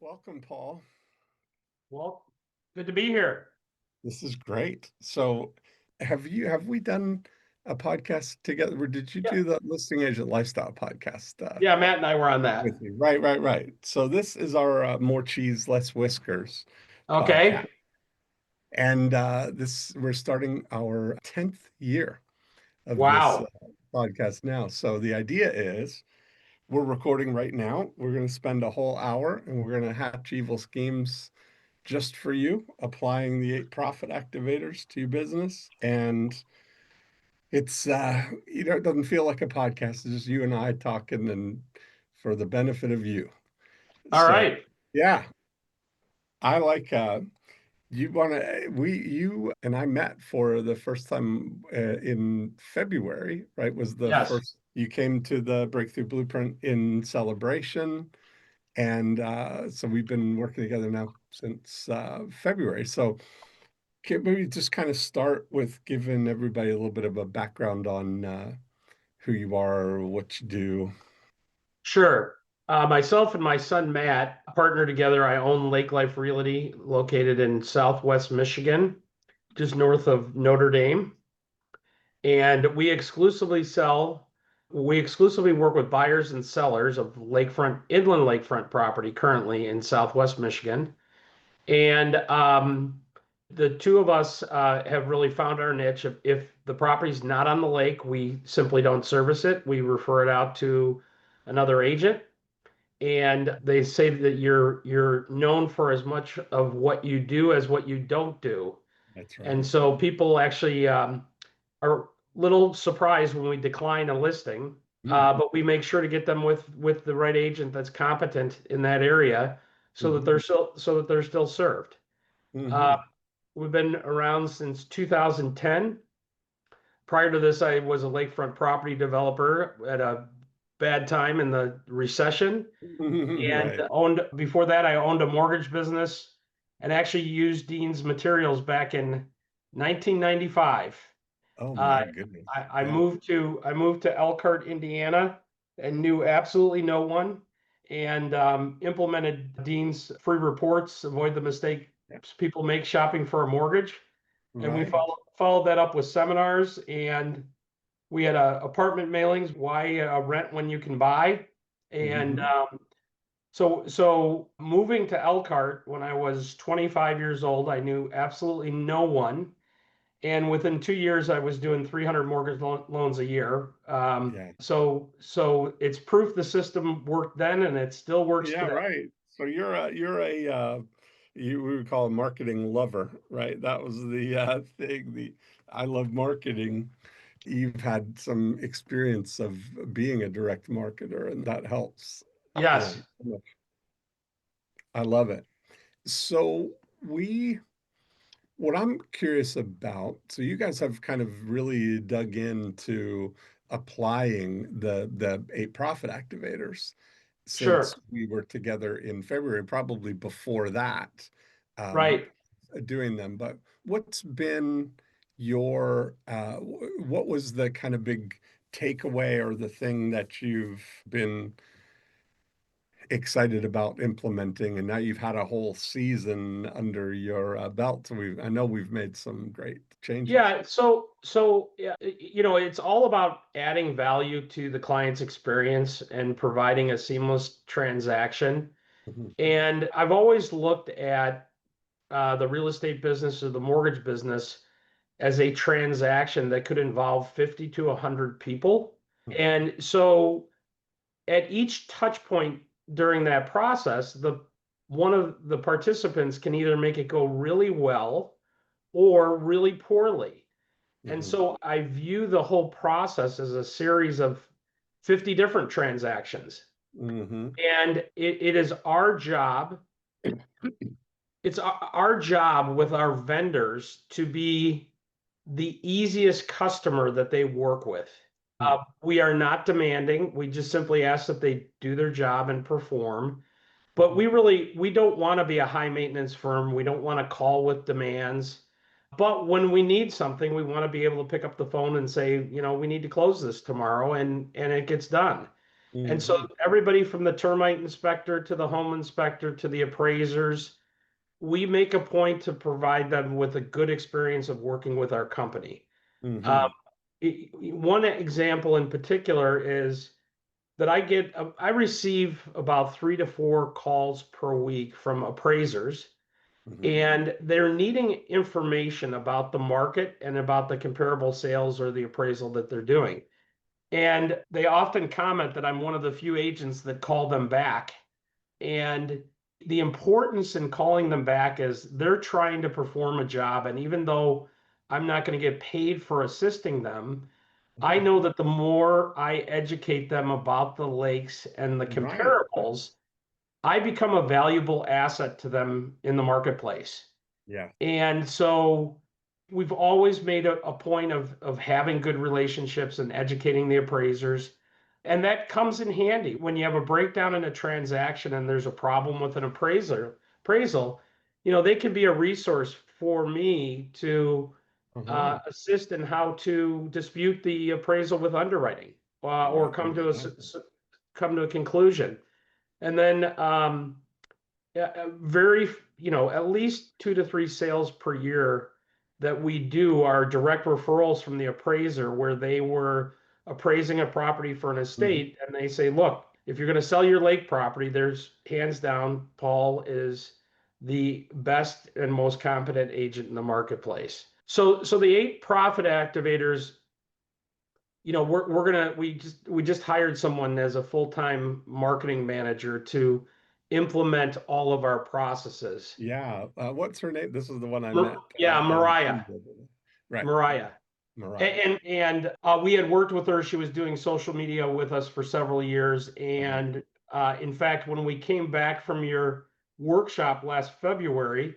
Welcome, Paul. Well, good to be here. This is great. So, have we done a podcast together? Or did you Yeah, do the listing agent lifestyle podcast yeah, Matt and I were on that. with me? Right, right, right. So this is our More Cheese Less Whiskers podcast, Okay. and this we're starting our 10th year of this Wow. podcast now. So the idea is we're recording right now. We're going to spend a whole hour, and we're going to hatch evil schemes just for you, applying the 8 profit activators to your business. And it's it doesn't feel like a podcast. It's just you and I talking and for the benefit of you. All So right. yeah, I like you want to we you and I met for the first time in February, right? Was the Yes. first you came to the Breakthrough Blueprint in celebration. And so we've been working together now since February. So can maybe just kind of start with giving everybody a little bit of a background on who you are, what you do. Sure. Myself and my son Matt partner together. I own Lake Life Realty, located in Southwest Michigan, just north of Notre Dame. And we exclusively work with buyers and sellers of inland lakefront property currently in Southwest Michigan. And the two of us have really found our niche. If the property's not on the lake, we simply don't service it. We refer it out to another agent. And they say that you're known for as much of what you do as what you don't do. That's And right. so people actually are a little surprised when we decline a listing, Mm-hmm. but we make sure to get them with the right agent that's competent in that area, so that Mm-hmm. they're still served. Uh, Mm-hmm. we've been around since 2010. Prior to this, I was a lakefront property developer at a bad time in the recession, and Right. owned before that I owned a mortgage business and actually used Dean's materials back in 1995. Oh Uh, my goodness. I Yeah. moved to Elkhart, Indiana, and knew absolutely no one, and implemented Dean's free reports, avoid the mistake people make shopping for a mortgage, and we Right. followed that up with seminars, and we had apartment mailings, why rent when you can buy, and Mm-hmm. so moving to Elkhart when I was 25 years old, I knew absolutely no one. And within 2 years, I was doing 300 mortgage loans a year. Yeah. So it's proof the system worked then, and it still works Yeah, today. right. So you're a you we would call a marketing lover, right? That was the thing. The I love marketing. You've had some experience of being a direct marketer, and that helps. Yes, Um, I love it. So we, what I'm curious about, so you guys have kind of really dug into applying the 8 profit activators since sure, we were together in February, probably before that, um, right. doing them. But what's been your, what was the kind of big takeaway or the thing that you've been excited about implementing? And now you've had a whole season under your belt. So I know we've made some great changes. Yeah, so yeah, it's all about adding value to the client's experience and providing a seamless transaction. Mhm. And I've always looked at the real estate business or the mortgage business as a transaction that could involve 50 to 100 people. And so at each touch point during that process, the one of the participants can either make it go really well or really poorly. And Mhm. so I view the whole process as a series of 50 different transactions. Mhm. And it is our job, it's our job with our vendors to be the easiest customer that they work with. Mhm. We are not demanding. We just simply ask that they do their job and perform. But Mhm. we don't want to be a high maintenance firm. We don't want to call with demands. But when we need something, we want to be able to pick up the phone and say, we need to close this tomorrow, and it gets done. And so Hmm. everybody from the termite inspector to the home inspector to the appraisers, we make a point to provide them with a good experience of working with our company. Um, Hmm. One example in particular is that I receive about 3 to 4 calls per week from appraisers, Hmm. and they're needing information about the market and about the comparable sales or the appraisal that they're doing. And they often comment that I'm one of the few agents that call them back. And the importance in calling them back is they're trying to perform a job. And even though I'm not going to get paid for assisting them, I Oh, know that the more I educate them about the lakes and the right. comparables, I become a valuable asset to them in the marketplace. Yeah. And so we've always made a point of having good relationships and educating the appraisers. And that comes in handy when you have a breakdown in a transaction and there's a problem with an appraisal, they can be a resource for me to Uh-huh. assist in how to dispute the appraisal with underwriting, or Wow. Yeah. come to a conclusion. And then very, at least 2 to 3 sales per year that we do are direct referrals from the appraiser where they were appraising a property for an Hmm. estate and they say, look, if you're going to sell your lake property, there's hands down, Paul is the best and most competent agent in the marketplace. So the 8 profit activators, we just hired someone as a full-time marketing manager to implement all of our processes. Yeah. What's her name? This is the one I met Yeah, on Mariah. Zoom the other day. Right. Mariah. Mariah. And we had worked with her. She was doing social media with us for several years. Uh-huh. And in fact, when we came back from your workshop last February,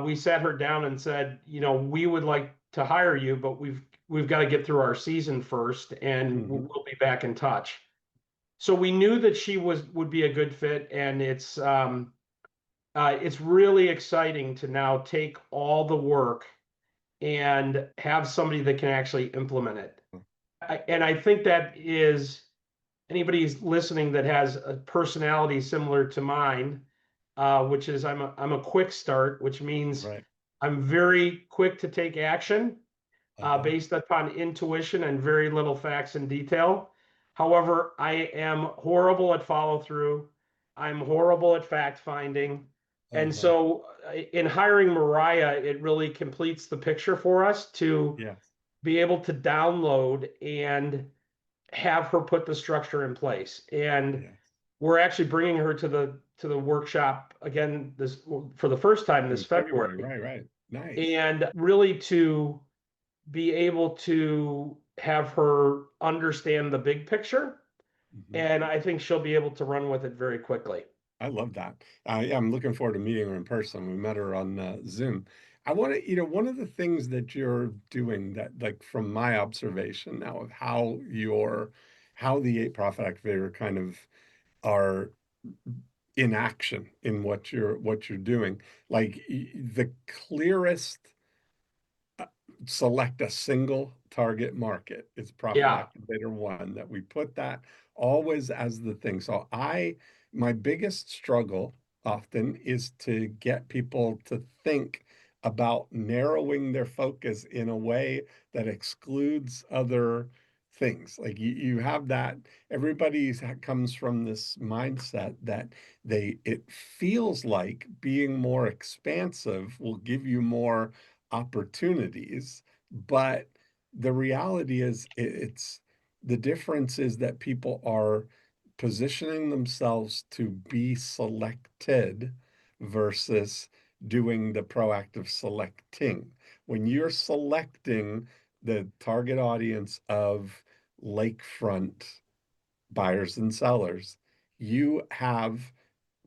we sat her down and said, we would like to hire you, but we've got to get through our season first, and Hmm. we'll be back in touch. So we knew that she would be a good fit, and it's really exciting to now take all the work and have somebody that can actually implement it. And I think that is anybody who's listening that has a personality similar to mine, which is I'm a quick start, which means Right. I'm very quick to take action Uh-huh. based upon intuition and very little facts and detail. However, I am horrible at follow through. I'm horrible at fact finding. And Uh-huh. so, in hiring Mariah, it really completes the picture for us to Yes. be able to download and have her put the structure in place. And Yes. we're actually bringing her to the workshop again this for the first time In this February. February, Right. Right. Nice. and really to be able to have her understand the big picture. Hmm. And I think she'll be able to run with it very quickly. I love that. I'm looking forward to meeting her in person. We met her on Zoom. I want to, one of the things that you're doing that, like from my observation now of how the eight profit activator kind of are in action in what you're doing, like the clearest select a single target market. It's profit Yeah. activator one that we put that always as the thing. So my biggest struggle often is to get people to think about narrowing their focus in a way that excludes other things. Like you have that, everybody comes from this mindset that it feels like being more expansive will give you more opportunities, but the reality is it's the difference is that people are positioning themselves to be selected versus doing the proactive selecting. When you're selecting the target audience of lakefront buyers and sellers, you have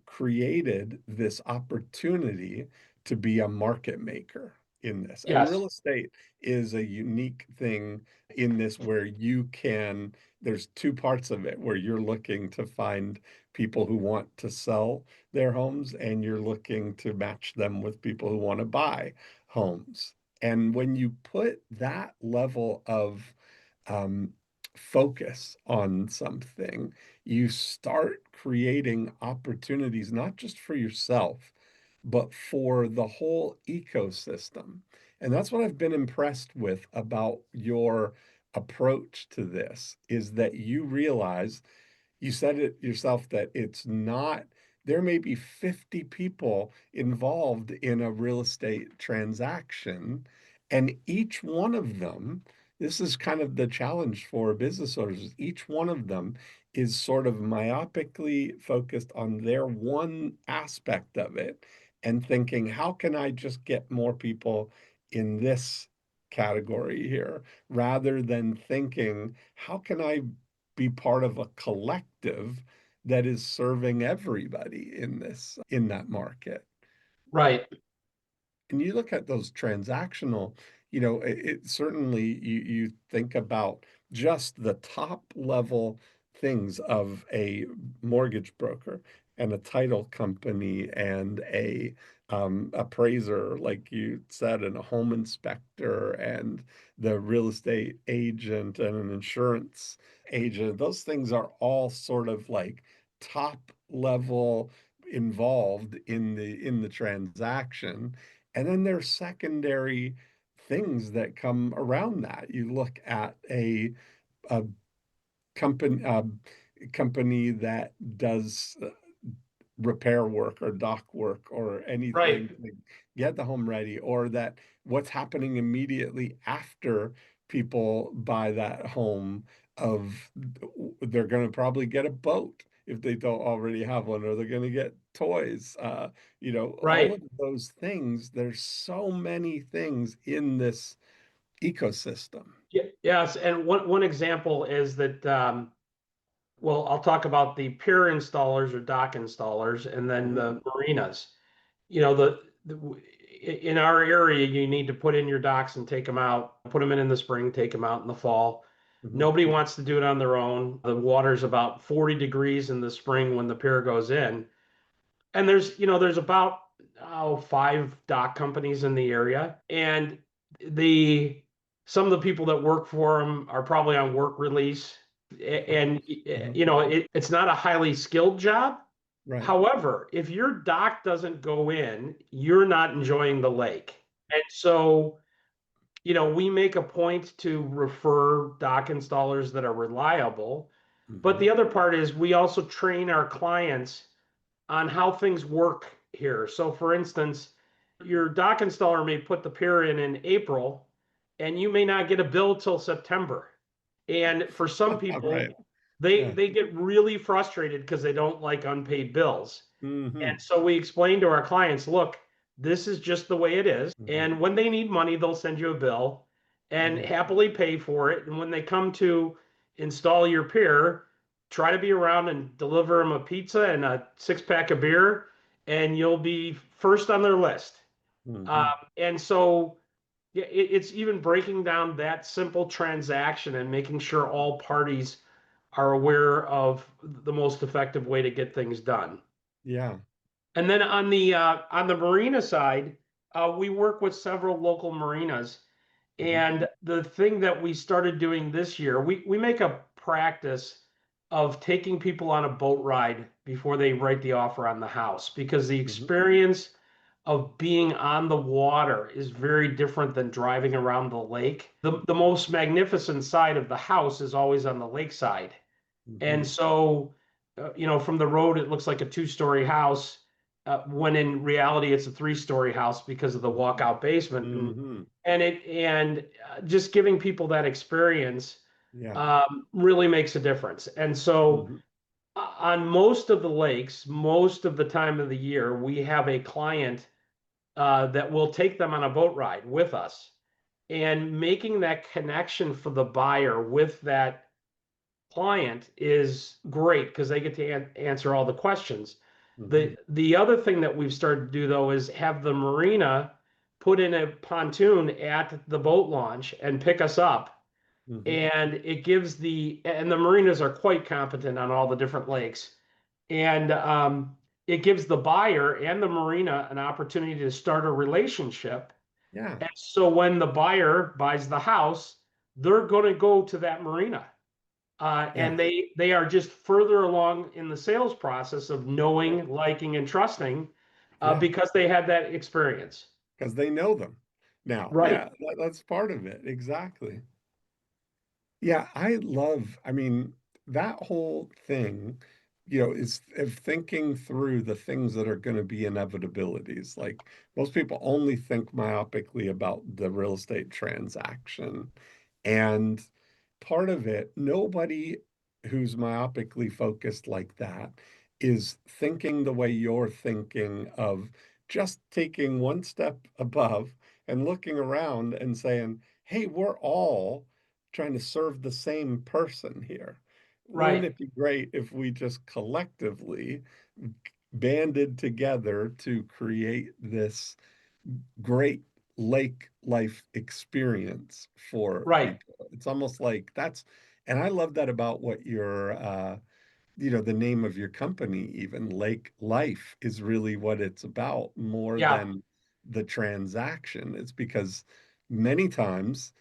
created this opportunity to be a market maker in this. And Yes. real estate is a unique thing in this where there's two parts of it where you're looking to find people who want to sell their homes and you're looking to match them with people who want to buy homes. And when you put that level of um, focus on something, you start creating opportunities, not just for yourself, but for the whole ecosystem. And that's what I've been impressed with about your approach to this, is that you realize, you said it yourself, that it's not, there may be 50 people involved in a real estate transaction, and each one of them, this is kind of the challenge for business owners, each one of them is sort of myopically focused on their one aspect of it and thinking, how can I just get more people in this category here, rather than thinking, how can I be part of a collective that is serving everybody in this, in that market. Right. And you look at those transactional, it certainly, you think about just the top level things of a mortgage broker and a title company and a appraiser, like you said, and a home inspector and the real estate agent and an insurance agent. Those things are all sort of like top level involved in the transaction, and then there's secondary things that come around that. You look at a company, company that does repair work or dock work or Right. anything to get the home ready, or that what's happening immediately after people buy that home, of they're going to probably get a boat if they don't already have one, or they're going to get toys, all Right. of those things. There's so many things in this ecosystem. Yes. And one example is that, well, I'll talk about the pier installers or dock installers and then Mhm, the marinas. You know, in our area, you need to put in your docks and take them out, put them in the spring, take them out in the fall. mhm, Nobody wants to do it on their own. The water's about 40 degrees in the spring when the pier goes in. And there's about five dock companies in the area. And the some of the people that work for them are probably on work release. And mhm. it's not a highly skilled job. Right. However, if your dock doesn't go in, you're not enjoying the lake. And so, we make a point to refer dock installers that are reliable. But Mhm, the other part is we also train our clients on how things work here. So, for instance, your dock installer may put the pier in April, and you may not get a bill till September. And for some right. people, they Yeah. they get really frustrated because they don't like unpaid bills. Hmm. And so we explain to our clients, look, this is just the way it is. Hmm. And when they need money, they'll send you a bill and Yeah. happily pay for it. And when they come to install your pier, try to be around and deliver them a pizza and a six-pack of beer, and you'll be first on their list. Hmm. And so yeah, it's even breaking down that simple transaction and making sure all parties are aware of the most effective way to get things done. Yeah. And then on the marina side, we work with several local marinas. Hmm. And the thing that we started doing this year, we make a practice of taking people on a boat ride before they write the offer on the house, because the Hmm. experience of being on the water is very different than driving around the lake. The most magnificent side of the house is always on the lake side. And Hmm. so, from the road, it looks like a two-story house, when in reality, it's a three-story house because of the walkout basement. And Hmm. and it and just giving people that experience Yeah. really makes a difference. And so, Hmm. on most of the lakes, most of the time of the year, we have a client that will take them on a boat ride with us, and making that connection for the buyer with that client is great because they get to answer all the questions. Hmm. The other thing that we've started to do though is have the marina put in a pontoon at the boat launch and pick us up. Hmm. And the marinas are quite competent on all the different lakes. And it gives the buyer and the marina an opportunity to start a relationship. Yeah. And so when the buyer buys the house, they're going to go to that marina. Yeah. and they are just further along in the sales process of Yeah. knowing, liking, and trusting Yeah. because they had that experience. Because they know them now. Right, Yeah, that's part of it. Exactly. Yeah, I mean, that whole thing, is of thinking through the things that are going to be inevitabilities. Like most people only think myopically about the real estate transaction. And part of it, nobody who's myopically focused like that is thinking the way you're thinking of just taking one step above and looking around and saying, hey, we're all trying to serve the same person here. Wouldn't right, it be great if we just collectively banded together to create this great lake life experience for right. people? It's almost like and I love that about what the name of your company, even Lake Life, is really what it's about more Yeah, than the transaction. It's because many times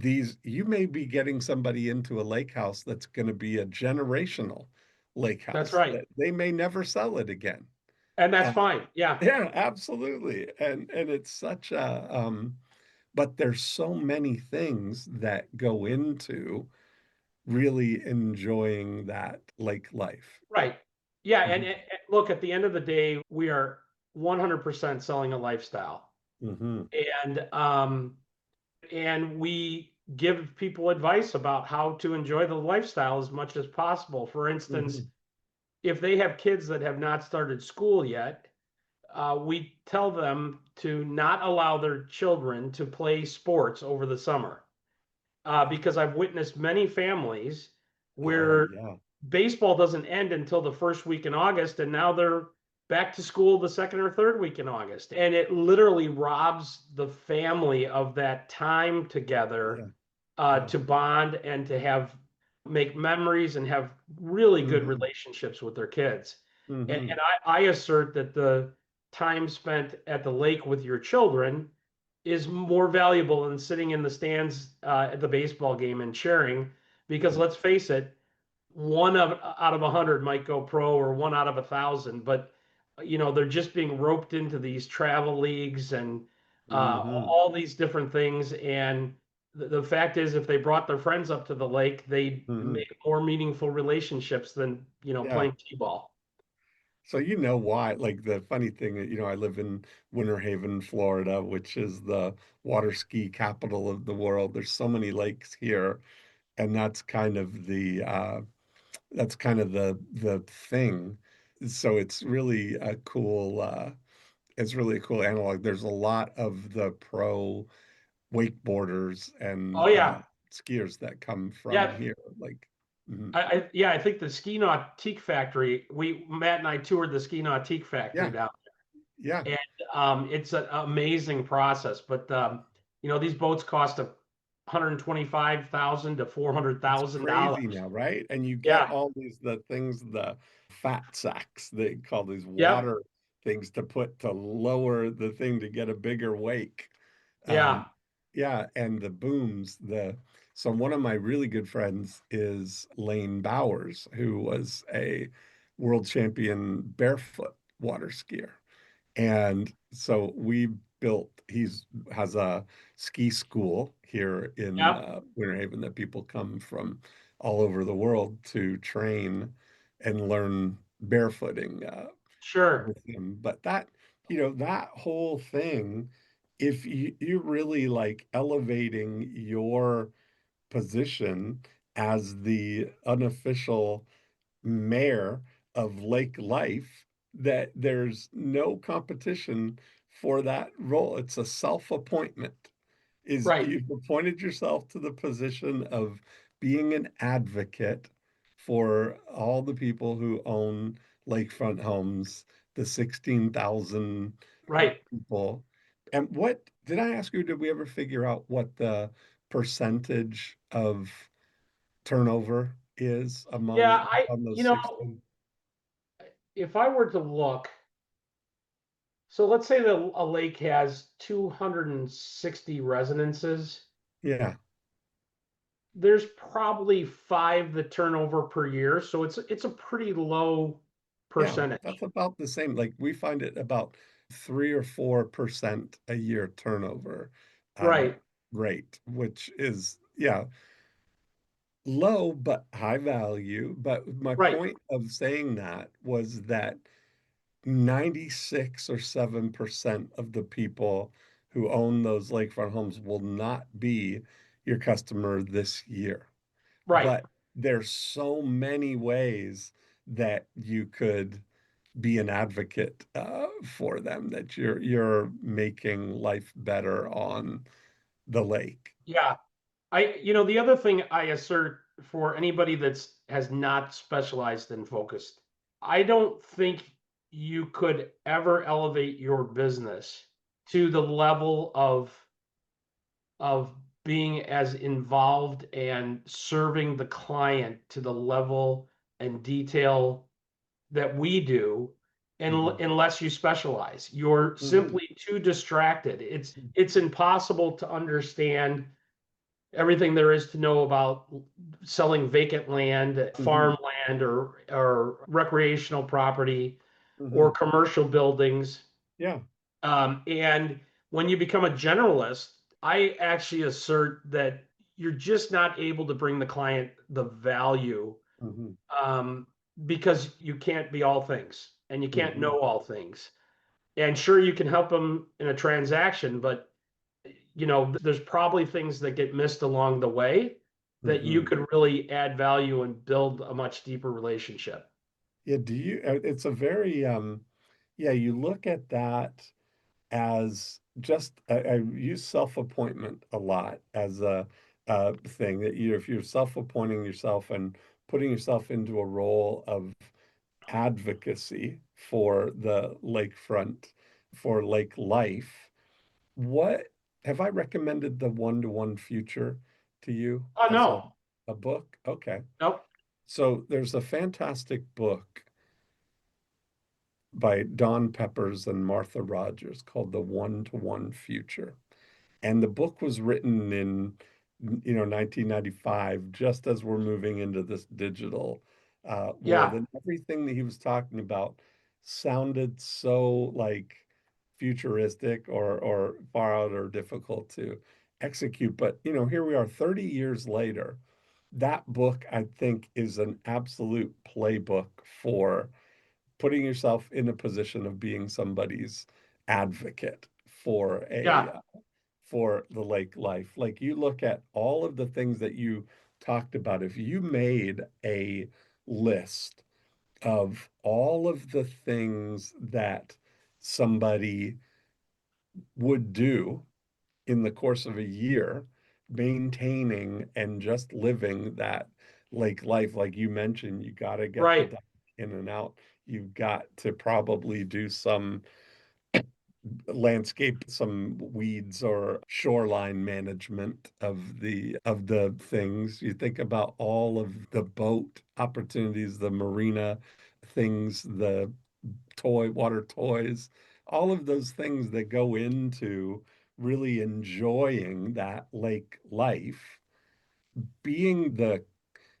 you may be getting somebody into a lake house that's going to be a generational lake that's house right. that they may never sell it again. And that's Uh, fine. Yeah, yeah, absolutely. And it's such but there's so many things that go into really enjoying that lake life. right. Yeah, Hmm. and look, at the end of the day, we are 100% selling a lifestyle. Hmm. And we give people advice about how to enjoy the lifestyle as much as possible. For instance, Hmm. if they have kids that have not started school yet, we tell them to not allow their children to play sports over the summer because I've witnessed many families Oh, where yeah. baseball doesn't end until the first week in August, and now they're back to school the second or third week in August. And it literally robs the family of that time together Yeah. Yeah. to bond and to have make memories and have really good Hmm. relationships with their kids. And Hmm. I assert that the time spent at the lake with your children is more valuable than sitting in the stands at the baseball game and cheering. Because let's face it, out of 100 might go pro or one out of 1,000, but they're just being roped into these travel leagues and Hmm. all these different things. And the fact is, if they brought their friends up to the lake, they Hmm. make more meaningful relationships than Yeah. playing t-ball. So you know why, like the funny thing, I live in Winter Haven, Florida, which is the water ski capital of the world. There's so many lakes here, and that's kind of the thing. So it's really a cool analog. There's a lot of the pro wakeboarders and Oh yeah, skiers that come from yeah. here. Like, mhm. I think the ski nautique factory. Matt and I toured the ski nautique factory Yeah, down. yeah. And it's an amazing process. But these boats cost 125,000 to four hundred It's thousand crazy dollars. now, right? And you get Yeah. all the fat sacks, they call these Yep. water things to put to lower the thing to get a bigger wake. Um, Yeah. yeah, and the booms, so one of my really good friends is Lane Bowers, who was a world champion barefoot water skier. And so he's has a ski school here in Yep. Winter Haven that people come from all over the world to train and learn barefooting Sure. with him. But that whole thing, if you're really like elevating your position as the unofficial mayor of Lake Life, that there's no competition for that role. It's a self-appointment. Right. You've appointed yourself to the position of being an advocate for all the people who own lakefront homes, the 16,000 Right. people. And what did I ask you? Did we ever figure out what the percentage of turnover is Yeah. on those 16? If I were to look, so let's say that a lake has 260 residences. Yeah. there's probably five that turn over per year, so it's a pretty low Yeah, percentage. that's about the same. Like we find it about 3 or 4% a year turnover um, Right, rate, which is, yeah, low but high value. But my right, point of saying that was that 96 or 7% of the people who own those lakefront homes will not be your customer this year. right. But there's so many ways that you could be an advocate for them, that you're making life better on the lake. Yeah. The other thing I assert for anybody that's has not specialized and focused, I don't think you could ever elevate your business to the level of being as involved and serving the client to the level and detail that we do Hmm. unless you specialize. You're Hmm. simply too distracted. It's impossible to understand everything there is to know about selling vacant land, Hmm. farmland, or recreational property or Hmm. commercial buildings. Yeah. And when you become a generalist, I actually assert that you're just not able to bring the client the value, Hmm. um, because you can't be all things and you can't Hmm. know all things. And sure, you can help them in a transaction, but there's probably things that get missed along the way that you Hmm. could really add value and build a much deeper relationship. Yeah, it's a very yeah, you look at that as just I use self-appointment a lot as a thing that if you're self-appointing yourself and putting yourself into a role of advocacy for the lakefront, for lake life, what have I recommended the one-to-one future to you Oh, as no. a book? Okay. Nope. So there's a fantastic book by Don Peppers and Martha Rogers called The One-to-One Future. And the book was written in 1995, just as we're moving into this digital world. Yeah. And everything that he was talking about sounded so like futuristic or far out or difficult to execute. But here we are 30 years later. That book, I think, is an absolute playbook for putting yourself in a position of being somebody's advocate for Yeah. for the lake life. Like you look at all of the things that you talked about. If you made a list of all of the things that somebody would do in the course of a year, maintaining and just living that lake life, like you mentioned, you got to get the Right. dock in and out. You've got to probably do some landscape, some weeds or shoreline management of the things. You think about all of the boat opportunities, the marina things, the water toys, all of those things that go into really enjoying that lake life, being the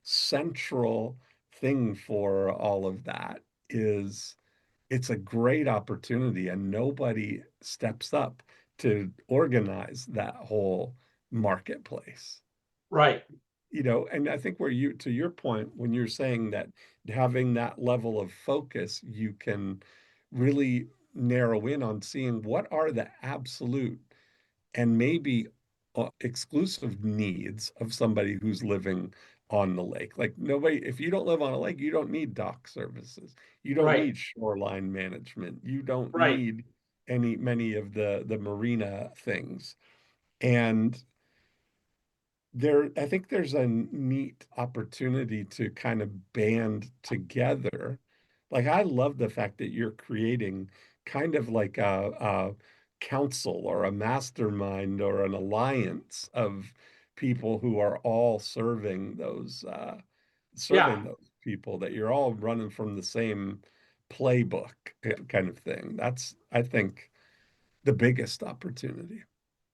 central thing for all of that is it's a great opportunity and nobody steps up to organize that whole marketplace. Right. And I think where you, to your point, when you're saying that having that level of focus, you can really narrow in on seeing what are the absolute and maybe exclusive needs of somebody who's living on the lake. Like nobody, if you don't live on a lake, you don't need dock services. You don't Right. need shoreline management. You don't Right. need many of the marina things. And I think there's a neat opportunity to kind of band together. Like I love the fact that you're creating kind of like a council or a mastermind or an alliance of people who are all Yeah. serving those people, that you're all running from the same playbook kind of thing. That's, I think, the biggest opportunity.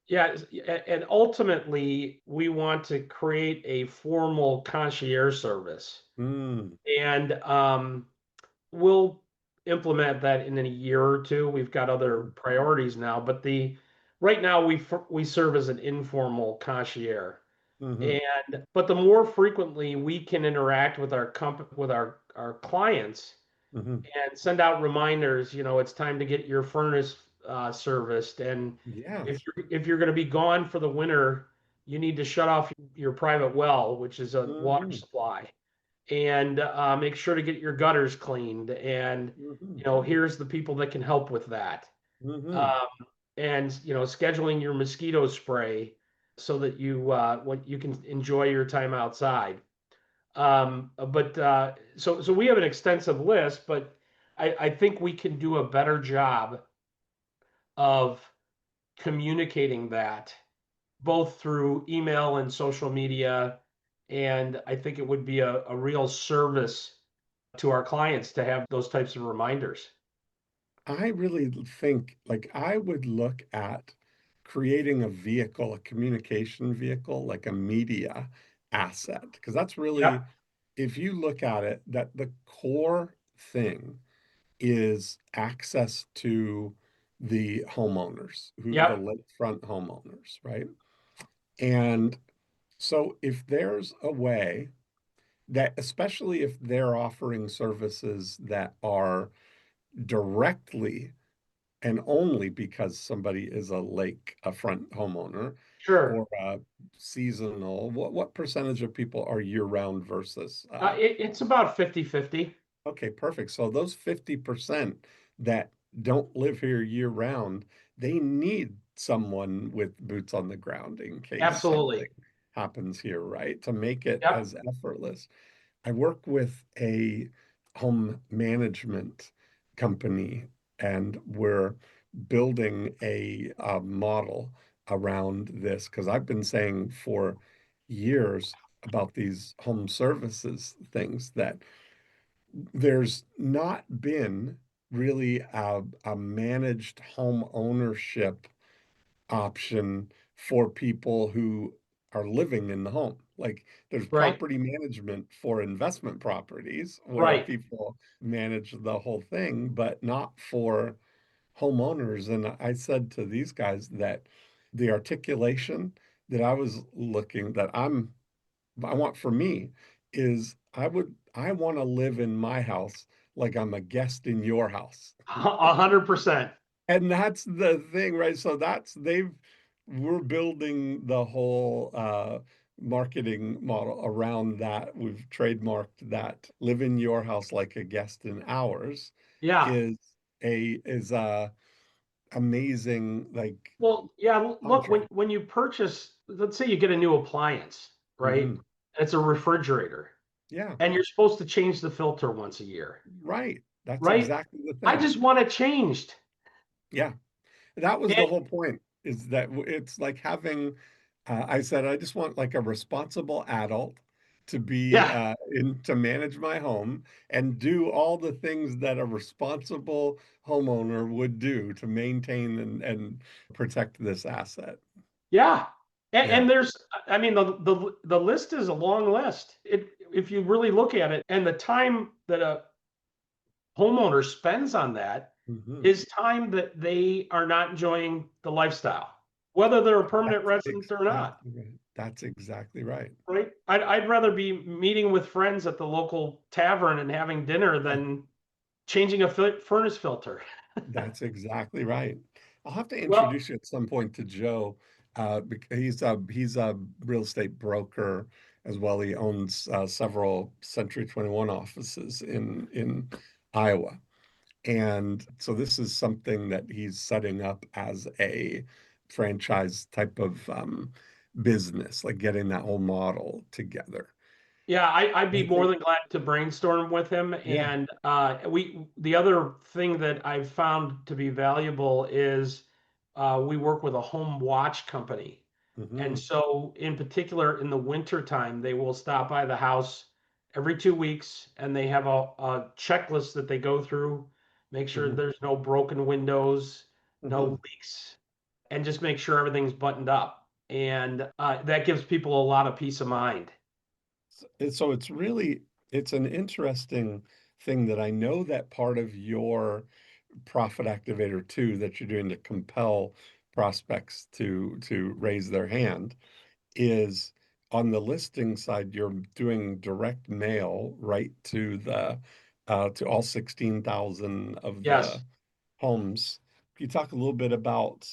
Yeah, and ultimately, we want to create a formal concierge service, Mm, and we'll implement that in a year or two. We've got other mhm, priorities now, but the right now we serve as an informal concierge. mhm, And but the more frequently we can interact with our clients mhm. and send out reminders, it's time to get your furnace serviced. And Yeah. if you're going to be gone for the winter, you need to shut off your private well, which is a water Mhm, supply, and make sure to get your gutters cleaned. And mhm, here's the people that can help with that. mhm. Um, and scheduling your mosquito spray so that what you can enjoy your time outside. But so we have an extensive list, but I think we can do a better job of communicating that both through email and social media. And I think it would be a real service to our clients to have those types of reminders. I really think like I would look at creating a vehicle, a communication vehicle, like a media asset, because that's really, Yep. if you look at it, that the core thing is access to the homeowners, who the Yep. lakefront homeowners, right? And so if there's a way that, especially if they're offering services that are directly and only because somebody is a front homeowner Sure. or a seasonal, what percentage of people are year-round versus It's about 50-50. okay, perfect. So those 50% that don't live here year-round, they need someone with boots on the ground in case something Absolutely. happens here, right? To make it Yep. as effortless. I work with a home management company, and we're building a model around this because I've been saying for years about these home services things that there's not been really a managed home ownership option for people who are living in the home. Like there's Right. property management for investment properties where Right. people manage the whole thing, but not for homeowners. And I said to these guys that the articulation that I was looking that I want for me is I want to live in my house like I'm a guest in your house. 100%. And that's the thing, right? So we're building the whole marketing model around that. We've trademarked that live in your house like a guest in ours Yeah. is a amazing like Well, yeah, look, when contract. when you purchase, let's say you get a new appliance, right? Hmm. It's a refrigerator, Yeah, and you're supposed to change the filter once a year, right. That's right? exactly the I thing. just want it changed. Yeah. That was the And whole point, is that it's like having, I said, I just want like a responsible adult to be yeah, to manage my home and do all the things that a responsible homeowner would do to maintain and protect this asset. yeah. And, Yeah. and there's, I mean, the list is a long list. If you really look at it, and the time that a homeowner spends on that Hmm. is time that they are not enjoying the lifestyle, whether they're a permanent That's resident or not. exactly right. That's exactly right. Right? I'd rather be meeting with friends at the local tavern and having dinner Yeah. than changing a furnace filter. That's exactly right. I'll have to Well, introduce you at some point to Joe. He's a real estate broker as well. He owns several Century 21 offices in Iowa. And so this is something that he's setting up as a franchise type of business, like getting that whole model together. yeah, I'd be I more think, than glad to brainstorm with him. yeah. And the other thing that I've found to be valuable is we work with a home watch company. And Hmm. so, in particular, in the winter time, they will stop by the house every 2 weeks, and they have a checklist that they go through, make sure Hmm. there's no broken windows, no Hmm. leaks. and just make sure everything's buttoned up. And that gives people a lot of peace of mind. So it's an interesting thing that I know that part of your profit activator too that you're doing to compel prospects to raise their hand is on the listing side, you're doing direct mail right to the to all 16,000 of the Yes. homes. Can you talk a little bit about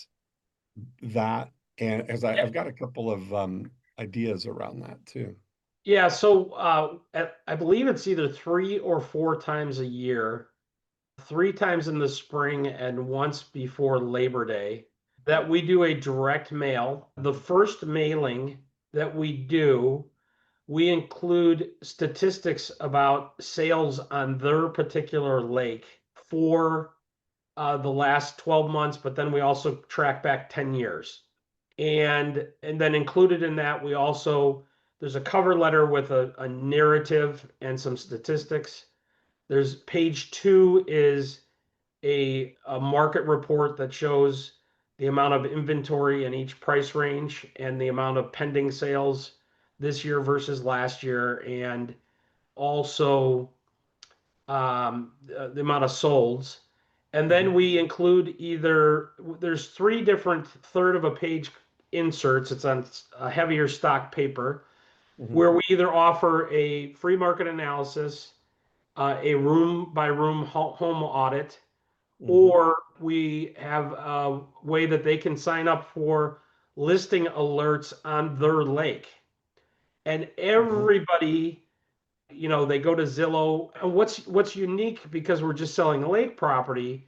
that? And as I've got a couple of ideas around that too. Yeah. So I believe it's either 3 or 4 times a year, 3 times in the spring and once before Labor Day, that we do a direct mail. The first mailing that we do, we include statistics about sales on their particular lake for the last 12 months, but then we also track back 10 years. And then included in that, we also there's a cover letter with a narrative and some statistics. There's page 2 is a market report that shows the amount of inventory in each price range and the amount of pending sales this year versus last year, and also the amount of solds. And then Hmm. we include there's 3 different third of a page inserts. It's on a heavier stock paper Hmm. where we either offer a free market analysis, a room by room home audit, Hmm. or we have a way that they can sign up for listing alerts on their lake. And Hmm. everybody, they go to Zillow. And what's unique, because we're just selling a lake property,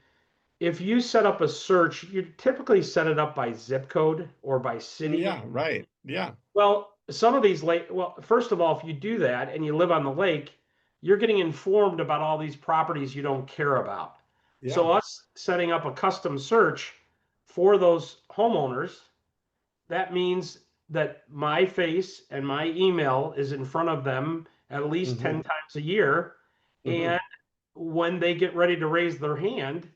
if you set up a search, you typically set it up by zip code or by city. Yeah, right. Yeah. Well, some of these lake, well, first of all, if you do that and you live on the lake, you're getting informed about all these properties you don't care about. Yeah. So us setting up a custom search for those homeowners, that means that my face and my email is in front of them at least Hmm. 10 times a year. Hmm. And when they get ready to raise their hand,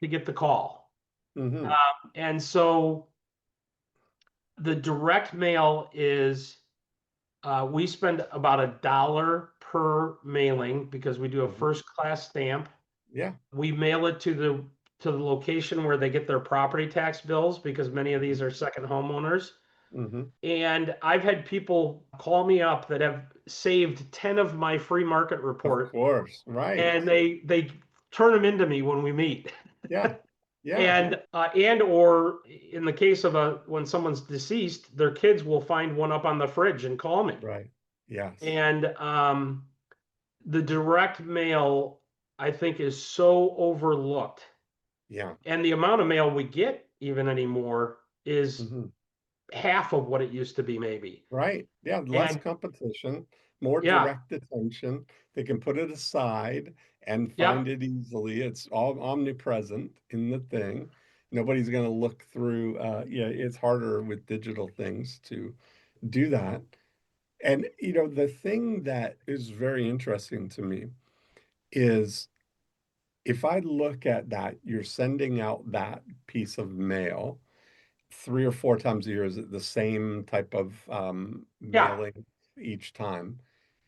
to get the call. Hmm. And so the direct mail is we spend about $1 per mailing because we do a Hmm. first class stamp. Yeah. We mail it to the location where they get their property tax bills, because many of these are second homeowners. Hmm. And I've had people call me up that have saved 10 of my free market Of report, course. Right. and they turn them into me when we meet. Yeah. Yeah. And or in the case of a when someone's deceased, their kids will find one up on the fridge and call me. Right. Yes. And the direct mail, I think, is so overlooked. Yeah. And the amount of mail we get even anymore is Hmm. half of what it used to be, maybe. Right. Yeah. Less And competition, more yeah, direct attention. They can put it aside and yep, find it easily. It's all omnipresent in the thing. Nobody's going to look through. Yeah, it's harder with digital things to do that. And, the thing that is very interesting to me is if I look at that, you're sending out that piece of mail 3 or 4 times a year. Is it the same type of yeah, mailing each time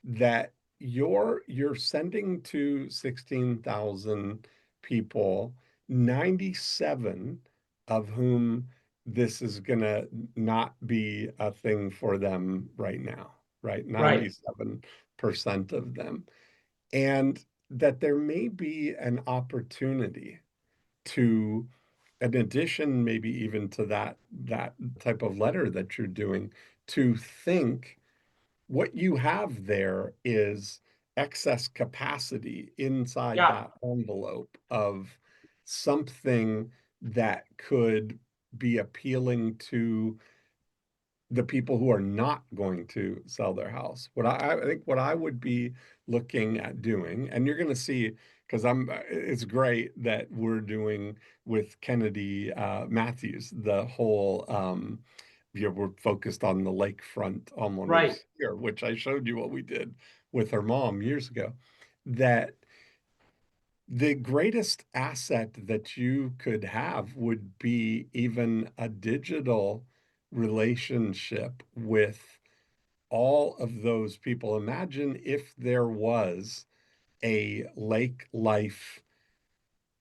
that you're sending to 16,000 people, 97 of whom this is gonna not be a thing for them right now, right? right, 97% of them. And that there may be an opportunity to, in addition, maybe even to that type of letter that you're doing, to think what you have there is excess capacity inside yeah, that envelope of something that could be appealing to the people who are not going to sell their house. I think what I would be looking at doing, and you're going to see, because it's great that we're doing with Kennedy Matthews, the whole, we're focused on the lakefront right. homeowners here, which I showed you what we did with her mom years ago. That The greatest asset that you could have would be even a digital relationship with all of those people. Imagine if there was a Lake Life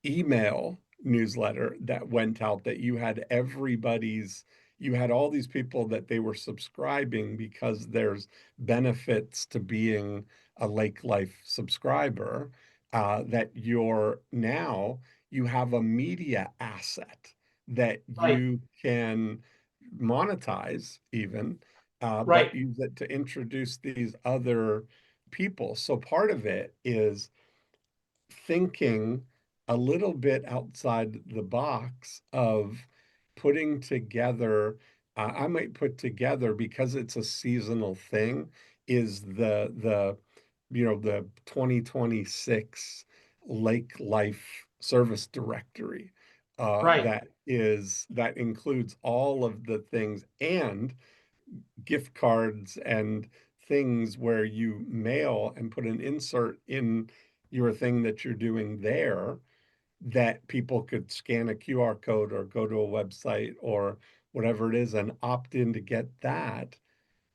email newsletter that went out that you had all these people that they were subscribing because there's benefits to being a Lake Life subscriber, that you have a media asset that Right, you can monetize even, but right, use it to introduce these other people. So part of it is thinking a little bit outside the box of putting together, I might put together, because it's a seasonal thing, is the 2026 Lake Life service directory, right. that includes all of the things and gift cards and things where you mail and put an insert in your thing that you're doing there, that people could scan a QR code or go to a website or whatever it is and opt in to get that,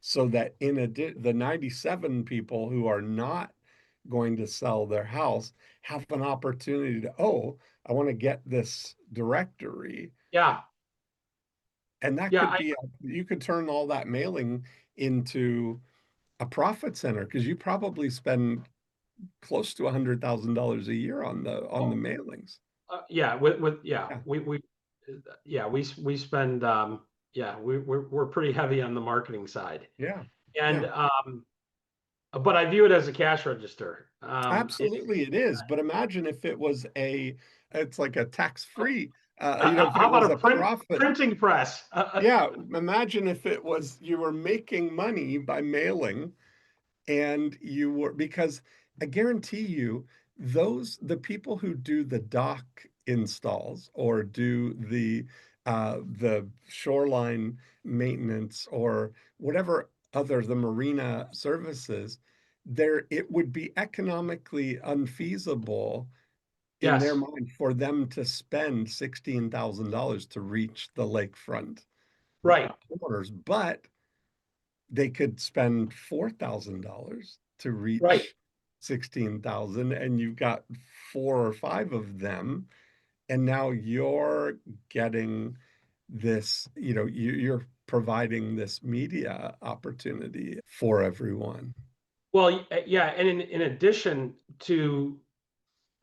so that the 97 people who are not going to sell their house have an opportunity to, oh, I want to get this directory. Yeah, And that yeah, could be, you could turn all that mailing into a profit center, because you probably spend close to $100,000 a year on the mailings. yeah. Yeah, Yeah, we spend we're pretty heavy on the marketing side, yeah, and yeah. but I view it as a cash register. Absolutely, it is. But imagine if it was it's like a tax-free, if How it about was a a profit. printing press? Yeah, imagine if it was you were making money by mailing, and you were, because I guarantee you, the people who do the dock installs or do the shoreline maintenance or whatever other the marina services, it would be economically unfeasible in their Yes, mind for them to spend $16,000 to reach the lakefront right, corners, but they could spend $4,000 to right. reach 16,000, and you've got four or five of them, and now you're getting this, you're providing this media opportunity for everyone. Well, yeah, and in addition to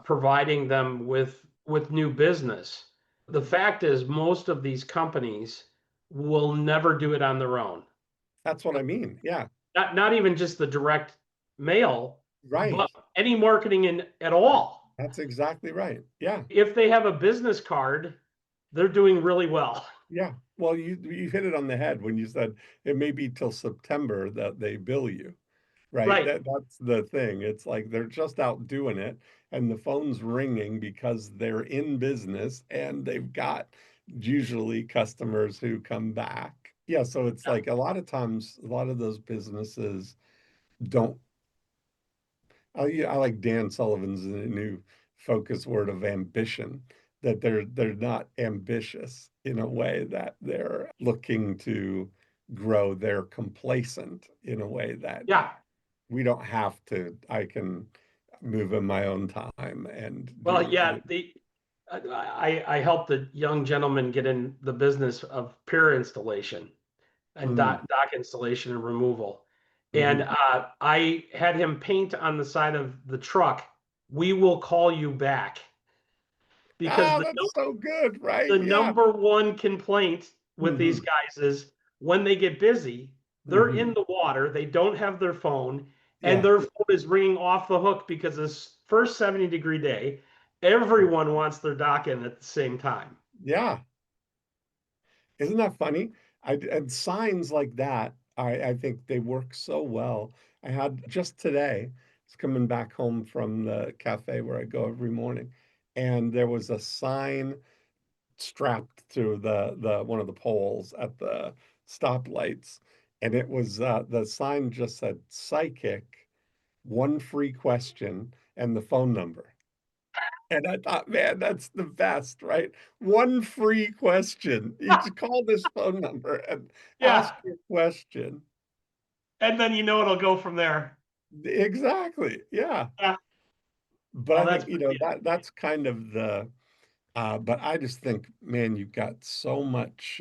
providing them with new business, the fact is most of these companies will never do it on their own. That's what I mean. Yeah, Not even just the direct mail, right. but any marketing in at all. That's exactly right. Yeah, If they have a business card, they're doing really well. yeah. Well, you hit it on the head when you said it may be till September that they bill you. Right. Right. That's the thing. It's like they're just out doing it, and the phone's ringing because they're in business and they've got usually customers who come back. Yeah, so it's like a lot of times, a lot of those businesses don't. Yeah, I like Dan Sullivan's new focus word of ambition, that they're not ambitious in a way that they're looking to grow. They're complacent in a way that Yeah. we don't have to, I can move in my own time and Well, do yeah, I helped a young gentleman get in the business of pier installation and mm, dock installation and removal. And mhm. I had him paint on the side of the truck, "We will call you back," because Ah, that's so good, right? the Yeah. number one complaint with these Hmm. guys is when they get busy, they're in Hmm. the water, they don't have their phone, and Yeah. their phone is ringing off the hook because this first 70-degree day, everyone wants their dock in at the same time. Yeah. Isn't that funny? And signs like that, I think they work so well. I had just today, I was coming back home from the cafe where I go every morning, and there was a sign strapped to the one of the poles at the stoplights, and it was, the sign just said psychic, one free question, and the phone number. And I thought, man, that's the best, right? One free question. You just call this phone number and ask Yeah. your question. And then it'll go from there. Exactly. Yeah. Yeah. But Oh, I that's think, brilliant. that's kind of but I just think, man, you've got so much,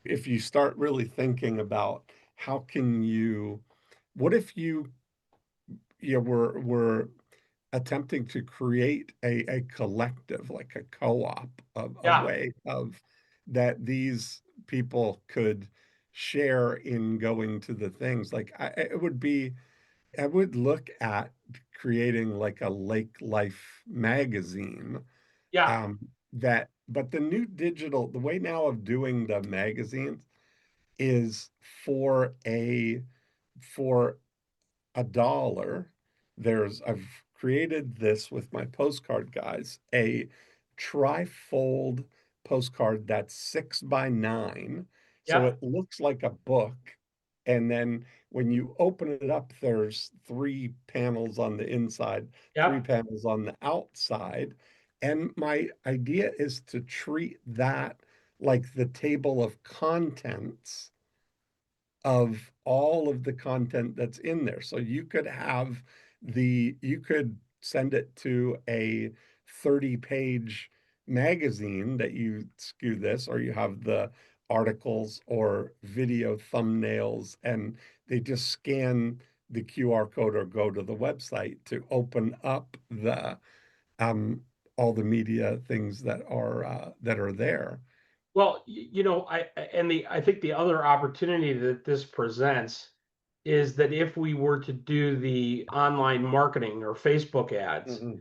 if you start really thinking about how can you, what if we're attempting to create a collective, like a co-op, of a Yeah. way of that these people could share in going to the things. Like I would look at creating like a Lake Life magazine. Yeah. Um, but the new digital, the way now of doing the magazines is for $1. I've created this with my postcard guys, a trifold postcard that's 6 by 9. So Yeah. it looks like a book. And then when you open it up, there's 3 panels on the inside, three Yep. panels on the outside. And my idea is to treat that like the table of contents of all of the content that's in there. So you could send it to a 30-page magazine that you skew this, or you have the articles or video thumbnails, and they just scan the QR code or go to the website to open up the um all the media things that are there. Well, I think the other opportunity that this presents is that if we were to do the online marketing or Facebook ads, Mhm.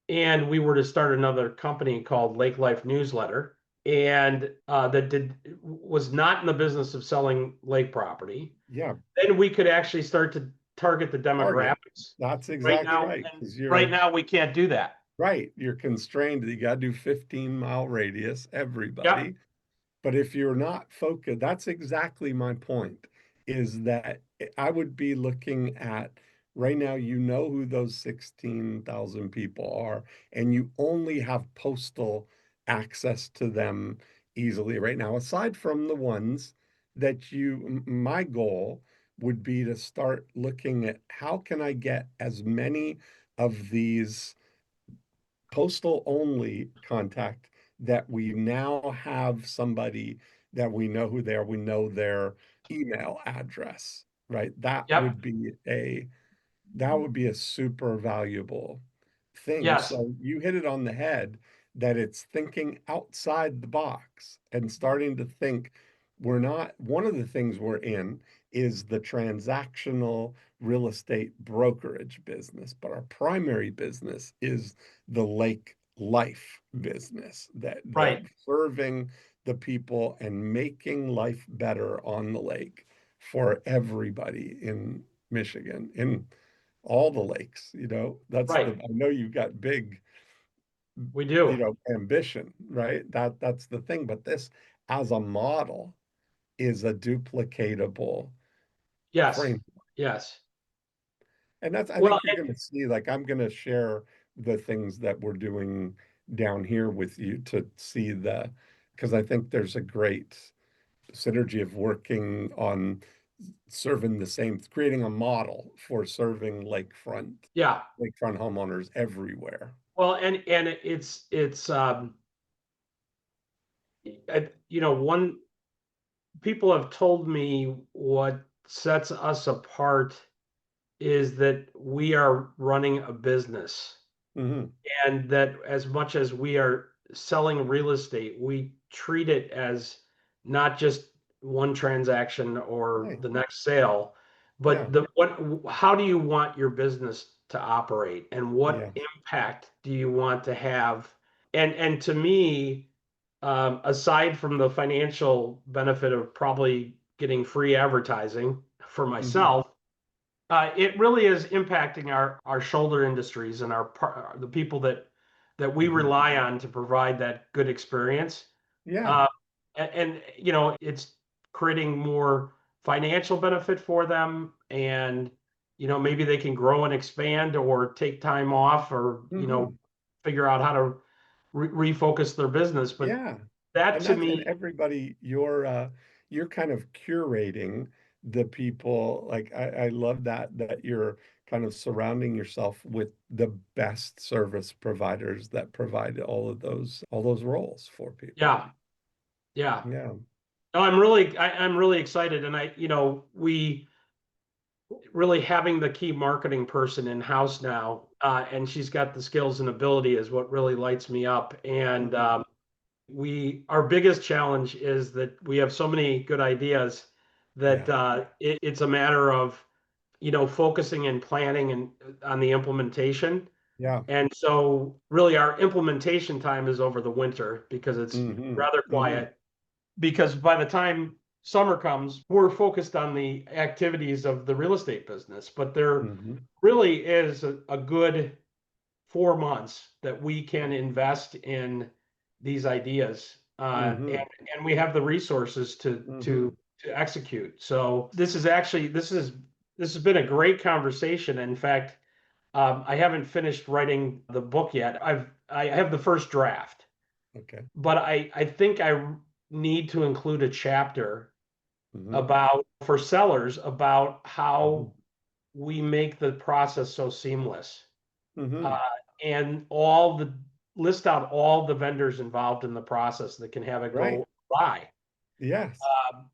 and we were to start another company called Lake Life Newsletter, and that did was not in the business of selling lake property, Yeah, then we could actually start to target the target. demographics. That's Right exactly now, right. and Because right you're now we can't do that. right. You're constrained. You got to do 15-mile radius, Yep. everybody. But if you're not focused, that's exactly my point, is that I would be looking at right now, who those 16,000 people are, and you only have postal access to them easily right now, aside from the ones that my goal would be to start looking at how can I get as many of these postal only contact that we now have somebody that we know who they are, we know their email address, right? Yep. That would be a super valuable thing. Yes. So you hit it on the head that it's thinking outside the box and starting to think we're not, one of the things we're in is the transactional real estate brokerage business, but our primary business is the lake life business, that the Right. serving the people and making life better on the lake for everybody in Michigan, in all the lakes, Right. I know you've got big, We do. ambition, right? That's the thing. But this as a model is a duplicatable Yes. frame. Yes. And I Well, think you're going to see, like, I'm going to share the things that we're doing down here with you to see because I think there's a great synergy of working on serving creating a model for serving yeah. lakefront homeowners everywhere. Well, and it's one people have told me what sets us apart is that we are running a business, Hmm. and that as much as we are selling real estate, we treat it as not just one transaction or Right. the next sale, Yeah. but how do you want your business to operate, and what Yes. impact do you want to have? And to me, aside from the financial benefit of probably getting free advertising for Hmm. myself, it really is impacting our shoulder industries and the people that we Hmm. rely on to provide that good experience. Yeah. Uh, and it's creating more financial benefit for them, and maybe they can grow and expand or take time off, or Hmm. figure out how to refocus their business. But Yeah. that And to that's and me, everybody, you're kind of curating the people. Like I love that you're kind of surrounding yourself with the best service providers that provide all those roles for people. yeah, yeah. Yeah. No, I'm really excited, and we really having the key marketing person in house now, and she's got the skills and ability is what really lights me up. And Mhm. our biggest challenge is that we have so many good ideas that Yeah. it's a matter of focusing and planning and on the implementation. Yeah. And so really our implementation time is over the winter because it's Hmm. rather Hmm. quiet. Because by the time summer comes, we're focused on the activities of the real estate business. But there Hmm. really is a good 4 months that we can invest in these ideas, Hmm. and we have the resources Hmm. to execute. So this has been a great conversation. In fact, I haven't finished writing the book yet. I have the first draft, Okay. but I think I need to include a chapter Hmm. about for sellers about Hmm. how we make the process so seamless, uh, Hmm. and all the list out all the vendors involved in the process that can have it Right. go awry, Yes.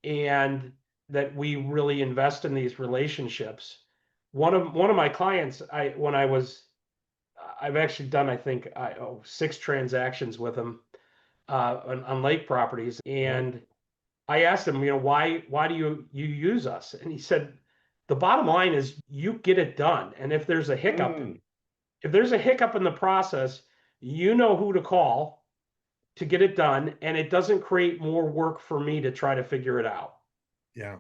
and that we really invest in these relationships. One of my clients, I've actually done I think 6 transactions with him on lake properties, Yeah. and I asked him, why do you use us? And he said, the bottom line is you get it done, and Mm. if there's a hiccup in the process, you know who to call to get it done, and it doesn't create more work for me to try to figure it out. Yeah.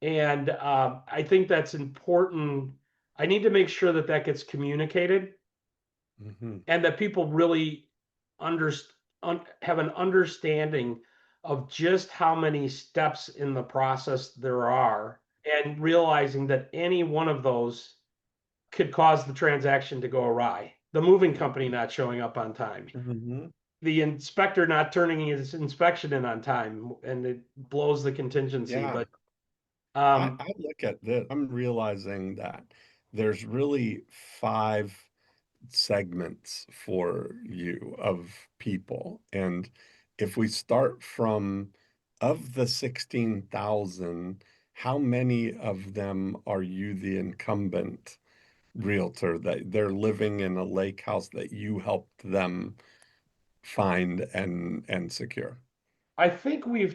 And I think that's important. I need to make sure that that gets communicated Hmm. and that people really under, have an understanding of just how many steps in the process there are, and realizing that any one of those could cause the transaction to go awry. The moving company not showing up on time, Hmm. the inspector not turning his inspection in on time, and it blows the contingency. Yeah. But I, um, I look at this, I'm realizing that there's really five segments for you of people. And if we start from of the 16,000, how many of them are you the incumbent realtor that they're living in a lake house that you helped them find and secure? I think we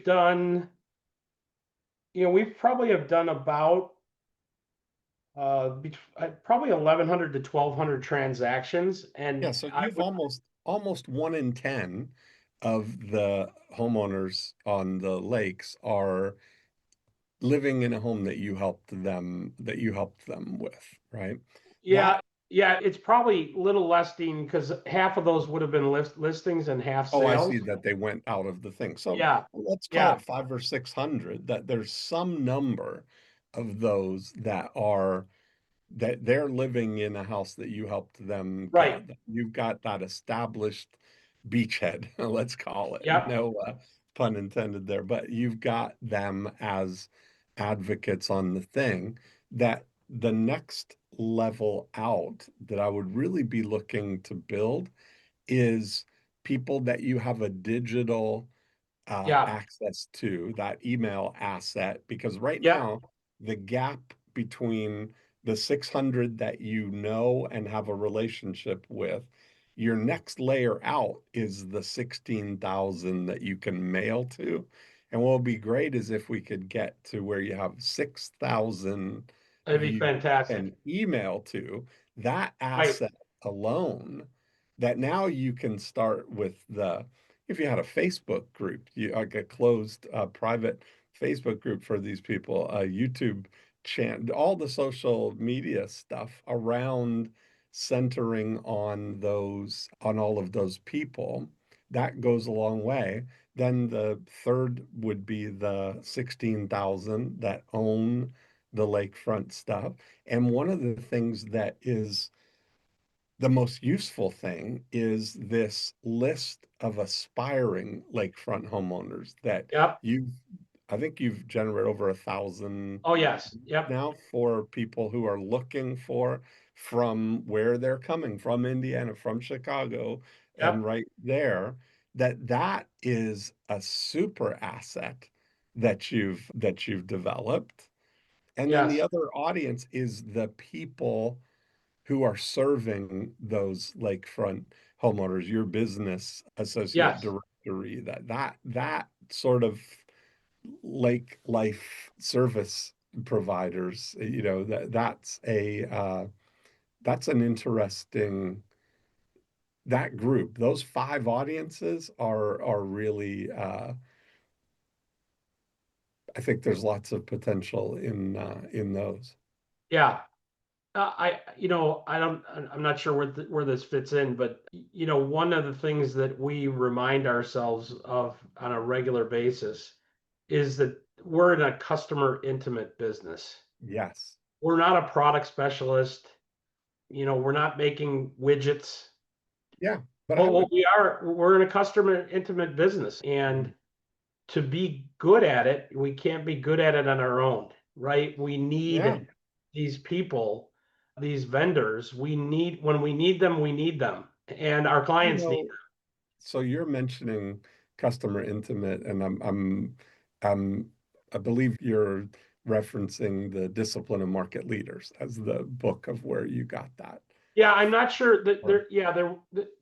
probably have done about probably 1,100 to 1,200 transactions, Yeah, and so I you've would, almost 1 in 10 of the homeowners on the lakes are living in a home that you helped them with, right? yeah, That yeah, it's probably a little less, Dean, because half of those would have been listings and half Oh, I see sales. that they went out of the thing. So Yeah, let's call yeah, it 5 or 600, that there's some number of those that they're living in a house that you helped them right. get. You've got that established beachhead, let's call it. Yep, No pun intended there, but you've got them as advocates on the thing that the next level out that I would really be looking to build is people that you have a digital yeah, access to, that email asset, because right yep. now the gap between the 600 that you know and have a relationship with, your next layer out is the 16,000 that you can mail to. And what would be great is if we could get to where you have 6,000 That'd be you fantastic. can email to, that Right. asset alone, that now you can start with if you had a Facebook group, like a closed private Facebook group for these people, a YouTube channel, all the social media stuff around centering on all of those people, that goes a long way. Then the third would be the 16,000 that own the lakefront stuff. And one of the things that is the most useful thing is this list of aspiring lakefront homeowners that Yep. you've, I think you've generated over 1,000 Oh, yes. Yep. now for people who are looking for from where they're coming from Indiana, from Chicago, and Yep. right there, that is a super asset that you've developed. And then the Yes. other audience is the people who are serving those lakefront homeowners, your business associate Yes. directory, that sort of lake life service providers, that's an interesting that group. Those five audiences are really I think there's lots of potential in those. Yeah. I don't, I'm not sure where this fits in, but one of the things that we remind ourselves of on a regular basis is that we're in a customer intimate business. Yes. We're not a product specialist. We're not making widgets. Yeah. But I But what would, we're in a customer intimate business. And to be good at it, we can't be good at it on our own, right? We yeah. need these people, these vendors. When we need them, we need them. And our You clients need know, so you're mentioning customer intimate, and I'm I believe you're referencing the Discipline of Market Leaders as the book of where you got that. Yeah, I'm not sure that Or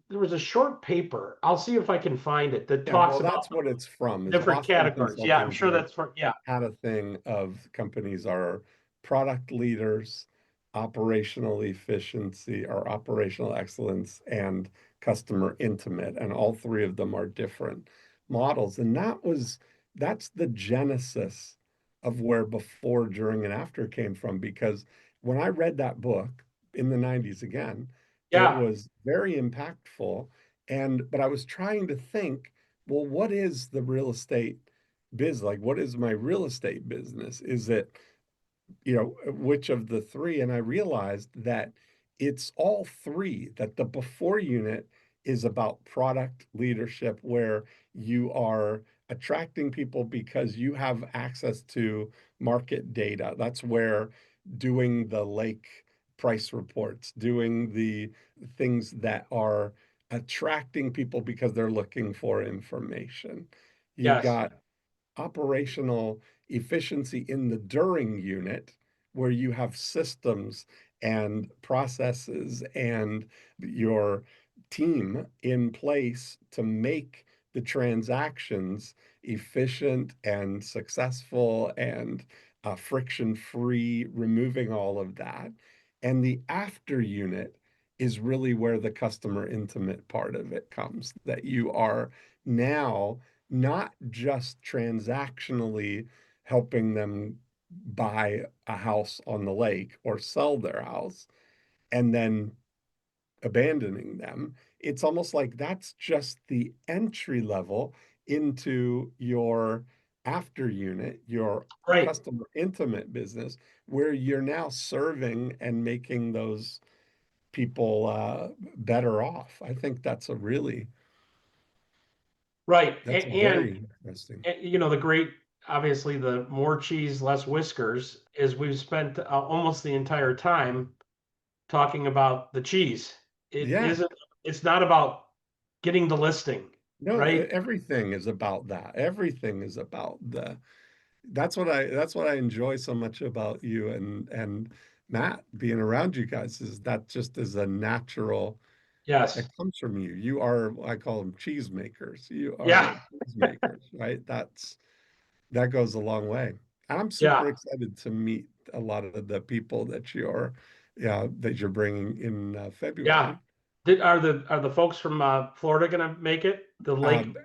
there was a short paper. I'll see if I can find it that yeah, talks well, about that's what it's from, is different Boston categories. Yeah, I'm Consulting sure Group that's for, yeah. had a thing of companies are product leaders, operational efficiency or operational excellence, and customer intimate. And all three of them are different models. And that's the genesis of where before, during, and after came from. Because when I read that book in the 90s again, it Yeah, was very impactful. But I was trying to think, well, what is the real estate like, what is my real estate business? Is it, which of the three? And I realized that it's all three, that the before unit is about product leadership, where you are attracting people because you have access to market data. That's where doing the lake price reports, doing the things that are attracting people because they're looking for information. You've yes, got operational efficiency in the during unit, where you have systems and processes and your team in place to make the transactions efficient and successful and friction free, removing all of that. And the after unit is really where the customer intimate part of it comes, that you are now not just transactionally helping them buy a house on the lake or sell their house and then abandoning them. It's almost like that's just the entry level into your after unit, your right, customer intimate business, where you're now serving and making those people better off. I think right. that's very interesting. The great, obviously, the more cheese, less whiskers is we've spent almost the entire time talking about the cheese. It Yeah. isn't, it's not about getting the listing, No, right? everything is about that. Everything is about that's what I enjoy so much about you and Matt being around you guys, is that just is a natural that Yes. comes from you. You are, I call them cheese makers. You Yeah. are cheese makers, right? That goes a long way. And I'm super Yeah. excited to meet a lot of the people that you're bringing in Yeah. February. Are the folks from Florida gonna make it? The lake?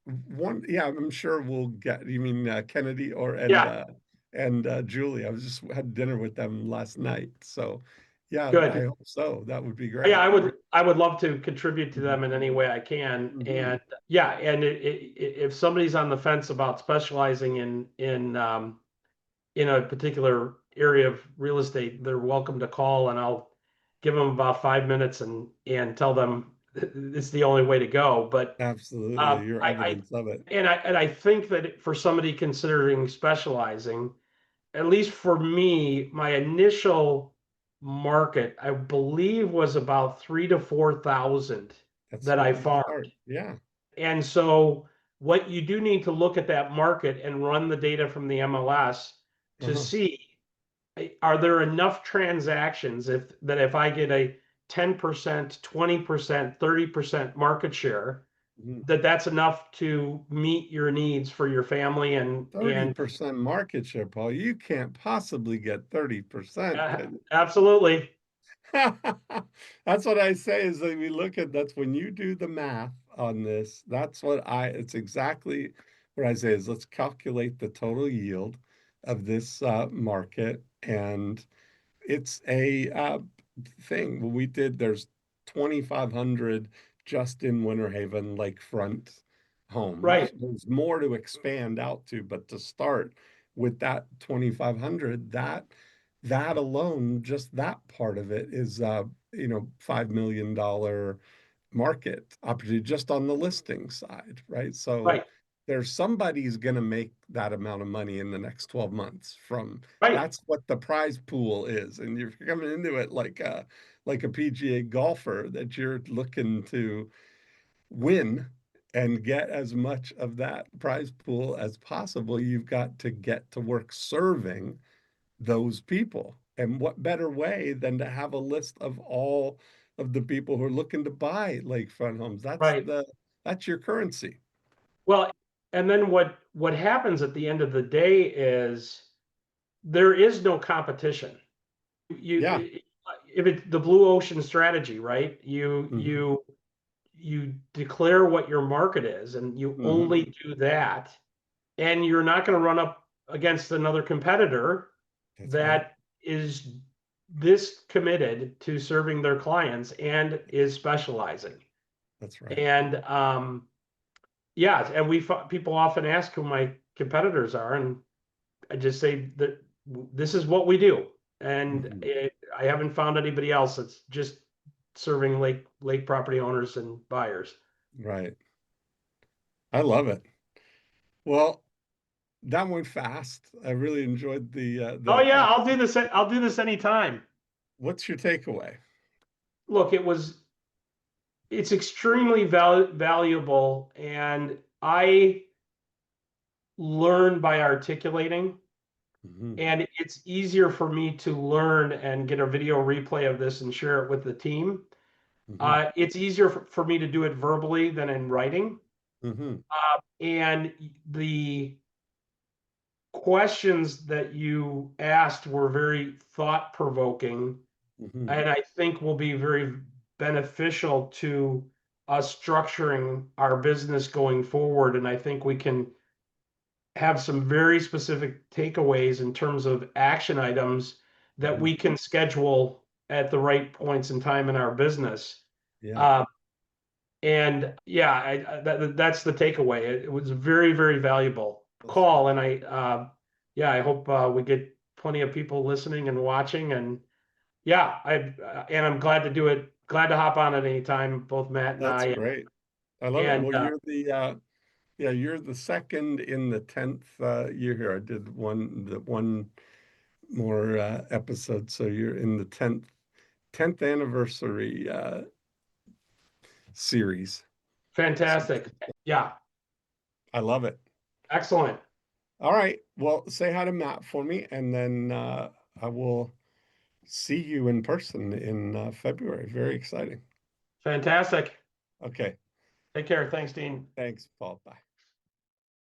Um, yeah, I'm sure we'll get. You mean Kennedy or Yeah. and Julie? I was just had dinner with them last night, so yeah, I Good. hope so. That would be Yeah, great. I would love to contribute to them in any Mhm. way I can. Mhm. And yeah, and if somebody's on the fence about specializing in a particular area of real estate, they're welcome to call and I'll give them about 5 minutes and tell them it's the only way to go. But Absolutely. Your I evidence of it. and I think that for somebody considering specializing, at least for me, my initial market, I believe, was about 3 to 4 thousand That's that what I you farmed. start. Yeah. And so what you do need to look at that market and run the data from the MLS to Uh-huh. see, are there enough transactions if I get a 10%, 20%, 30% market share, Mhm. that's enough to meet your needs for your family and 30% market share, Paul. You can't possibly get 30%. absolutely. That's what I say is that we look at that's when you do the math on this, it's exactly what I say is let's calculate the total yield of this market. And it's a thing. When we did, there's 2,500 just in Winter Haven lakefront homes. Right, There's more to expand out to, but to start with that 2,500, that alone, just that part of it is $5 million market opportunity just on the listing side, right? So right, there's somebody's going to make that amount of money in the next 12 months from right, that's what the prize pool is. And you're coming into it like a PGA golfer that you're looking to win and get as much of that prize pool as possible. You've got to get to work serving those people. And what better way than to have a list of all of the people who are looking to buy lakefront homes? right. That's your currency. Well, and then what happens at the end of the day is there is no competition. Yeah. You if it's the blue ocean strategy, right? You Hmm. you you declare what your market is, and you Hmm. only do that, and you're not going to run up against another competitor That's right. that is this committed to serving their clients and is specializing. That's right. And yeah, and people often ask who my competitors are, and I just say that this is what we do, and Hmm. I haven't found anybody else that's just serving lake property owners and buyers. Right. I love it. Well, that went fast. I really enjoyed Oh the yeah, conversation. I'll do this. I'll do this anytime. What's your takeaway? Look, it's extremely valuable, and I learn by articulating, Hmm. and it's easier for me to learn and get a video replay of this and share it with the team. Hmm. It's easier for me to do it verbally than in writing. Hmm. And the questions that you asked were very thought provoking, Hmm. and I think will be very beneficial to us structuring our business going forward. And I think we can have some very specific takeaways in terms of action items that Hmm. we can schedule at the right points in time in our business. Yeah. Uh, and yeah, that's the takeaway. It was very, very valuable That's call, and yeah, I hope we get plenty of people listening and watching. And yeah, and I'm glad to do it. Glad to hop on at any time, both Matt and that's I. great. I love it. And Well, you're the second in the 10th year here. I did one more episode, so you're in the 10th anniversary series. So fantastic. Yeah, I love it. excellent, All right. Well, say hi to Matt for me, and then I will see you in person in February. Very exciting. fantastic. Okay. Take care. Thanks, Dean. Thanks, Paul. Bye.